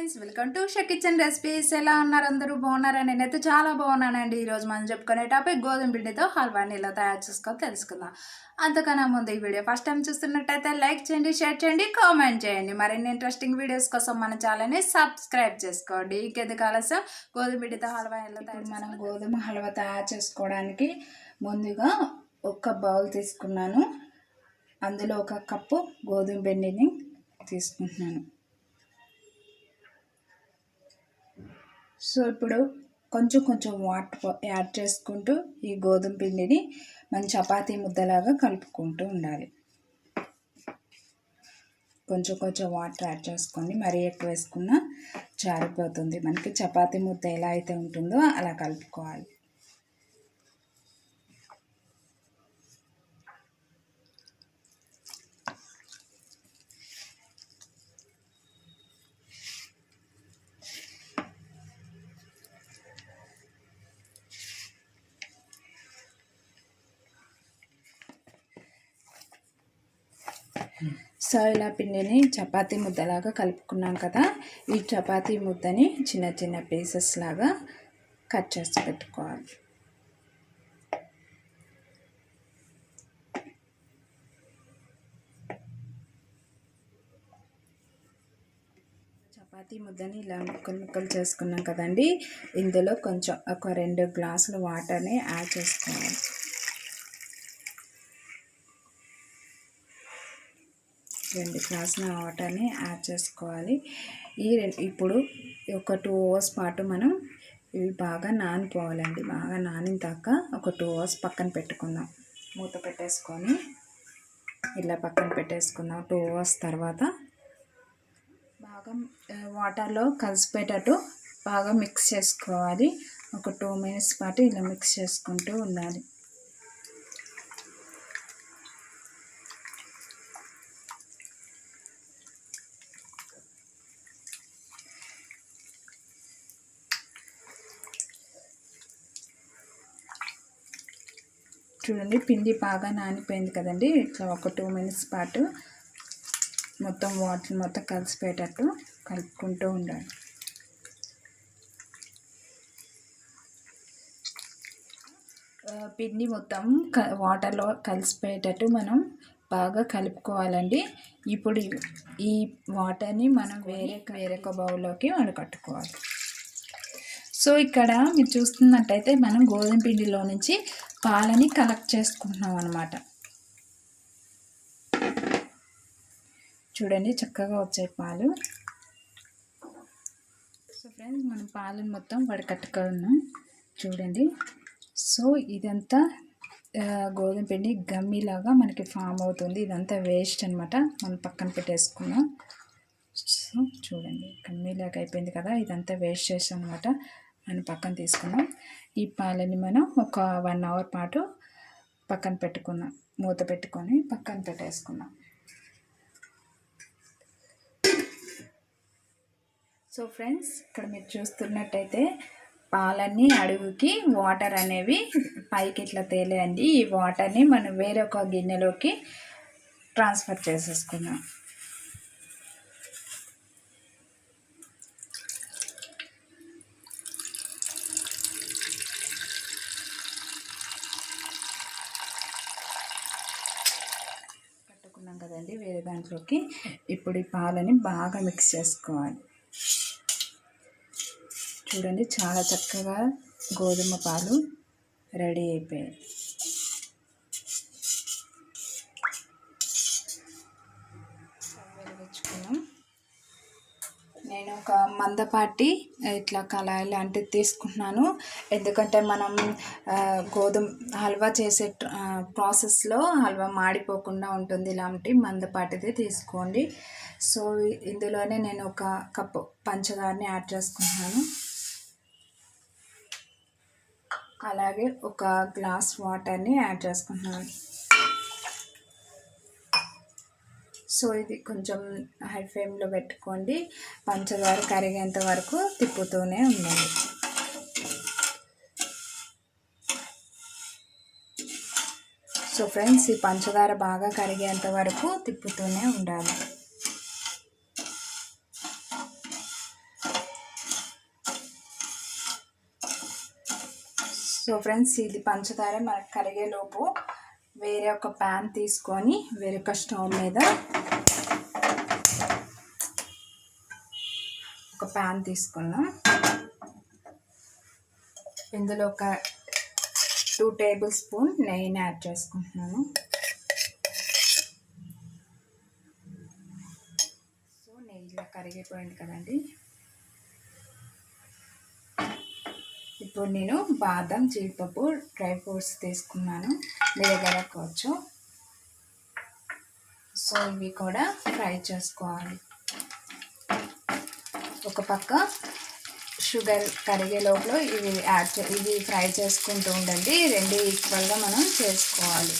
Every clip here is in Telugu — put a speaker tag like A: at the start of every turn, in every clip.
A: Friends, welcome to Usha kitchen recipes. ఎలా ఉన్నారు? అందరూ బాగున్నారా? నేనైతే చాలా బాగున్నానండి. ఈరోజు మనం చెప్పుకునే టాపిక్ గోధుమ పిండితో హల్వాని ఎలా తయారు చేసుకోవాలో తెలుసుకుందాం. అంతకన్నా ముందు ఈ వీడియో ఫస్ట్ టైం చూస్తున్నట్టయితే లైక్ చేయండి, షేర్ చేయండి, కామెంట్ చేయండి. మరిన్ని ఇంట్రెస్టింగ్ వీడియోస్ కోసం మన ఛానల్ని సబ్స్క్రైబ్ చేసుకోండి. ఇంకెందుకు ఆలస్యం, గోధుమ పిండితో హల్వా ఎలా తయారు మనం గోధుమ హల్వా తయారు చేసుకోవడానికి ముందుగా ఒక బౌల్ తీసుకున్నాను. అందులో ఒక కప్పు గోధుమ పిండిని తీసుకుంటున్నాను. సో ఇప్పుడు కొంచెం కొంచెం వాటర్ యాడ్ చేసుకుంటూ ఈ గోధుమ పిండిని మనం చపాతీ ముద్దలాగా కలుపుకుంటూ ఉండాలి. కొంచెం కొంచెం వాటర్ యాడ్ చేసుకోండి, మరీ ఎక్కువ వేసుకున్నా జారిపోతుంది. మనకి చపాతీ ముద్ద ఎలా అయితే ఉంటుందో అలా కలుపుకోవాలి. సో ఇలా పిండిని చపాతీ ముద్దలాగా కలుపుకున్నాం కదా, ఈ చపాతీ ముద్దని చిన్న చిన్న పీసెస్ లాగా కట్ చేసి పెట్టుకోవాలి. చపాతీ ముద్దని ఇలా ముక్కలు ముక్కలు చేసుకున్నాం కదండి, ఇందులో కొంచెం ఒక 2 గ్లాసుల వాటర్ని యాడ్ చేసుకోవాలి. రెండు గ్లాసుల వాటర్ని యాడ్ చేసుకోవాలి. ఇప్పుడు ఒక 2 అవర్స్ పాటు మనం ఇవి బాగా నానిపోవాలండి. బాగా నానిన దాకా ఒక 2 అవర్స్ పక్కన పెట్టుకుందాం. మూత పెట్టేసుకొని ఇలా పక్కన పెట్టేసుకుందాం. 2 అవర్స్ తర్వాత బాగా వాటర్లో కలిసిపోయేటట్టు బాగా మిక్స్ చేసుకోవాలి. ఒక 2 మినిట్స్ పాటు ఇలా మిక్స్ చేసుకుంటూ ఉండాలి. చూడండి, పిండి బాగా నానిపోయింది కదండి. ఇట్లా ఒక 2 మినిట్స్ పాటు మొత్తం వాటర్ మొత్తం కలిసిపోయేటట్టు కలుపుకుంటూ ఉండాలి. పిండి మొత్తం వాటర్లో కలిసిపోయేటట్టు మనం బాగా కలుపుకోవాలండి. ఇప్పుడు ఈ వాటర్ని మనం వేరొక బౌల్లోకి వడకట్టుకోవాలి. సో ఇక్కడ మీరు చూస్తున్నట్టయితే మనం గోధుమ పిండిలో నుంచి పాలని కలెక్ట్ చేసుకుంటున్నాం అన్నమాట. చూడండి, చక్కగా వచ్చాయి పాలు. సో ఫ్రెండ్స్, మనం పాలను మొత్తం వడకట్టుకున్నాం చూడండి. సో ఇదంతా గోధుమ పిండి గమ్మిలాగా మనకి ఫామ్ అవుతుంది. ఇదంతా వేస్ట్ అనమాట, మనం పక్కన పెట్టేసుకున్నాం. సో చూడండి, గమ్మిలాగా అయిపోయింది కదా, ఇదంతా వేస్ట్ చేసాం అనమాట. మనం పక్కన తీసుకున్నాం. ఈ పాలని మనం ఒక 1 అవర్ పాటు పక్కన పెట్టుకున్నాం. మూత పెట్టుకొని పక్కన పెట్టేసుకున్నాం. సో ఫ్రెండ్స్, ఇక్కడ మీరు చూస్తున్నట్టయితే పాలన్నీ అడుగుకి వాటర్ అనేవి పైకి ఇట్లా తేలేయండి. ఈ వాటర్ని మనం వేరొక గిన్నెలోకి ట్రాన్స్ఫర్ చేసేసుకున్నాం. కదండి వేరే దాంట్లోకి. ఇప్పుడు ఈ పాలని బాగా మిక్స్ చేసుకోవాలి. చూడండి, చాలా చక్కగా గోధుమ పాలు రెడీ అయిపోయాయి. వెలిగించుకున్నాం. నేను ఒక మందపాటి ఇట్లా కళాయి లాంటిది తీసుకుంటున్నాను. ఎందుకంటే మనం గోధుమ హల్వా చేసే ప్రాసెస్లో హల్వా మాడిపోకుండా ఉంటుంది. ఇలాంటి మందపాటిది తీసుకోండి. సో ఇందులోనే నేను ఒక కప్పు పంచదారని యాడ్ చేసుకుంటున్నాను. అలాగే ఒక గ్లాస్ వాటర్ని యాడ్ చేసుకుంటున్నాను. సో ఇది కొంచెం హై ఫ్లేమ్లో పెట్టుకోండి. పంచదార కరిగేంత వరకు తిప్పుతూనే ఉండండి. సో ఫ్రెండ్స్, ఈ పంచదార బాగా కరిగేంత వరకు తిప్పుతూనే ఉండాలి. సో ఫ్రెండ్స్, ఇది పంచదార మనకు కరిగేలోపు వేరే ఒక ప్యాన్ తీసుకొని వేరొక స్టవ్ మీద ఒక ప్యాన్ తీసుకున్నాం. ఇందులో ఒక 2 టేబుల్ స్పూన్ నెయ్యిని యాడ్ చేసుకుంటున్నాను. సో నెయ్యిలో కరిగిపోయింది కదండి. ఇప్పుడు నేను బాదం, జీడిపప్పు, డ్రై ఫ్రూట్స్ తీసుకున్నాను. మీ దగ్గర కావచ్చు. సో ఇవి కూడా ఫ్రై చేసుకోవాలి. ఒక పక్క షుగర్ కరిగే లోపల ఇవి ఫ్రై చేసుకుంటూ ఉండండి. రెండు ఈక్వల్గా మనం చేసుకోవాలి.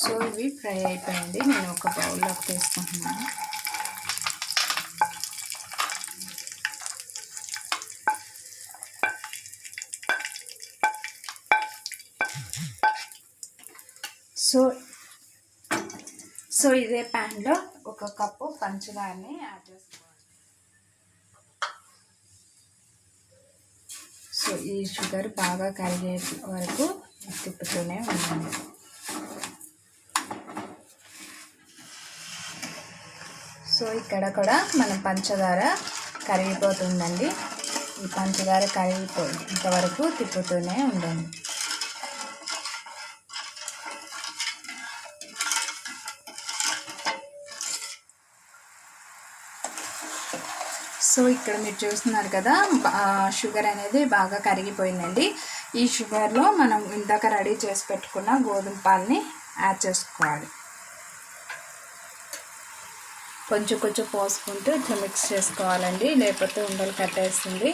A: సో ఇవి ఫ్రై అయిపోయింది. నేను ఒక బౌల్లోకి తీసుకుంటున్నాను. సో ఇదే ప్యాన్లో ఒక కప్పు పంచదారని యాడ్ చేసుకోవాలి. సో ఈ షుగర్ బాగా కరిగే వరకు తిప్పుతూనే ఉండాలి. సో ఇక్కడ కూడా మనం పంచదార కరిగిపోతుందండి. ఈ పంచదార కరిగిపోయేంత వరకు తిప్పుతూనే ఉండండి. సో ఇక్కడ మీరు చూస్తున్నారు కదా, షుగర్ అనేది బాగా కరిగిపోయిందండి. ఈ షుగర్లో మనం ఇందాక రెడీ చేసి పెట్టుకున్న గోధుమ పాలని యాడ్ చేసుకోవాలి. కొంచెం కొంచెం పోసుకుంటూ ఇట్లా మిక్స్ చేసుకోవాలండి, లేకపోతే ఉండలు కట్టేస్తుంది.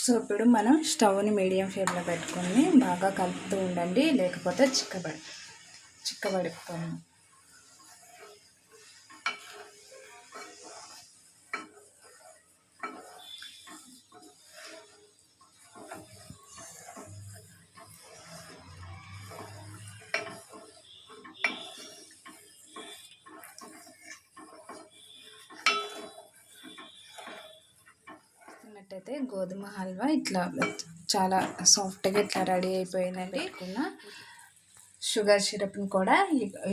A: సో ఇప్పుడు మనం స్టవ్ని మీడియం ఫ్లేమ్లో పెట్టుకొని బాగా కలుపుతూ ఉండండి, లేకపోతే చిక్కబడిపోయింది. అయితే గోధుమ హల్వా ఇట్లా చాలా సాఫ్ట్గా ఇట్లా రెడీ అయిపోయిందండి. షుగర్ సిరప్ని కూడా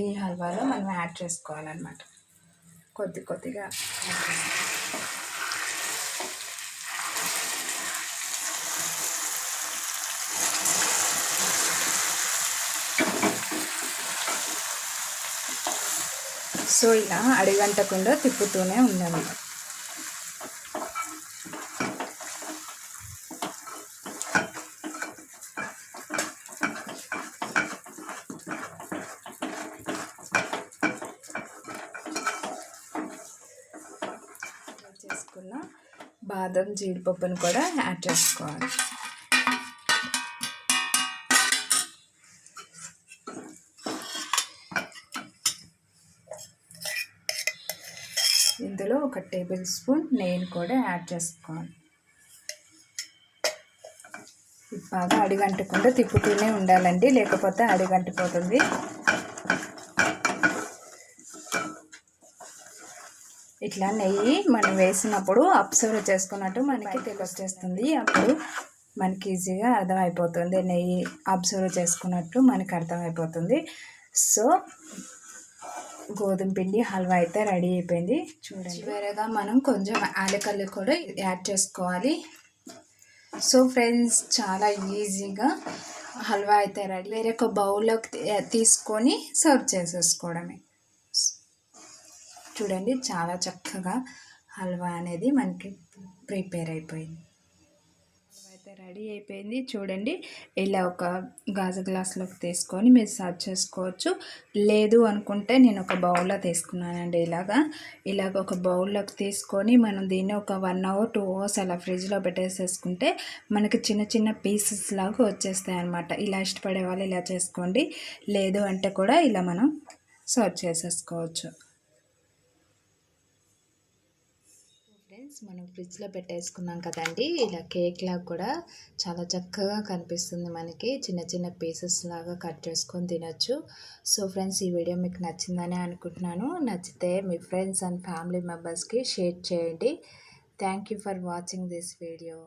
A: ఈ హల్వాలో మనం యాడ్ చేసుకోవాలన్నమాట. కొద్దిగా సో ఇలా అడిగంటకుండా తిప్పుతూనే ఉండాలి. చేసుకున్న బాదం, జీడిపప్పును కూడా యాడ్ చేసుకోవాలి. ఇందులో ఒక టేబుల్ స్పూన్ నెయ్యిని కూడా యాడ్ చేసుకోవాలి. బాగా అడిగంటకుండా తిప్పుతూనే ఉండాలండి, లేకపోతే అడిగంటిపోతుంది. ఇట్లా నెయ్యి మనం వేసినప్పుడు అబ్జర్వ్ చేసుకున్నట్టు మనకి తెలియొచ్చేస్తుంది. అప్పుడు మనకి ఈజీగా అర్థమైపోతుంది. నెయ్యి అబ్జర్వ్ చేసుకున్నట్టు మనకి అర్థమైపోతుంది. సో గోధుమ పిండి హల్వా అయితే రెడీ అయిపోయింది. చూడండి, వేరేగా మనం కొంచెం యాలకల్లి కూడా యాడ్ చేసుకోవాలి. సో ఫ్రెండ్స్, చాలా ఈజీగా హల్వా అయితే రెడీ. వేరే ఒక బౌల్లోకి తీసుకొని సర్వ్ చేసేసుకోవడమే. చూడండి, చాలా చక్కగా హల్వా అనేది మనకి ప్రిపేర్ అయిపోయింది. హల్వా అయితే రెడీ అయిపోయింది చూడండి. ఇలా ఒక గాజు గ్లాస్లోకి తీసుకొని మీరు సర్వ్ చేసుకోవచ్చు. లేదు అనుకుంటే నేను ఒక బౌల్లో తీసుకున్నానండి. ఇలాగ ఒక బౌల్లోకి తీసుకొని మనం దీన్ని ఒక 1 అవర్ 2 అవర్స్ అలా ఫ్రిడ్జ్లో పెట్టేసేసుకుంటే మనకి చిన్న చిన్న పీసెస్ లాగా వచ్చేస్తాయి అన్నమాట. ఇలా ఇష్టపడే వాళ్ళు ఇలా చేసుకోండి. లేదు అంటే కూడా ఇలా మనం సర్వ్ చేసేసుకోవచ్చు. ఫ్రెండ్స్, మనం ఫ్రిడ్జ్లో పెట్టేసుకున్నాం కదండి. ఇలా కేక్ లాగా కూడా చాలా చక్కగా కనిపిస్తుంది. మనకి చిన్న చిన్న పీసెస్ లాగా కట్ చేసుకొని తినొచ్చు. సో ఫ్రెండ్స్, ఈ వీడియో మీకు నచ్చిందని అనుకుంటున్నాను. నచ్చితే మీ ఫ్రెండ్స్ అండ్ ఫ్యామిలీ మెంబర్స్కి షేర్ చేయండి. Thank you for watching this video.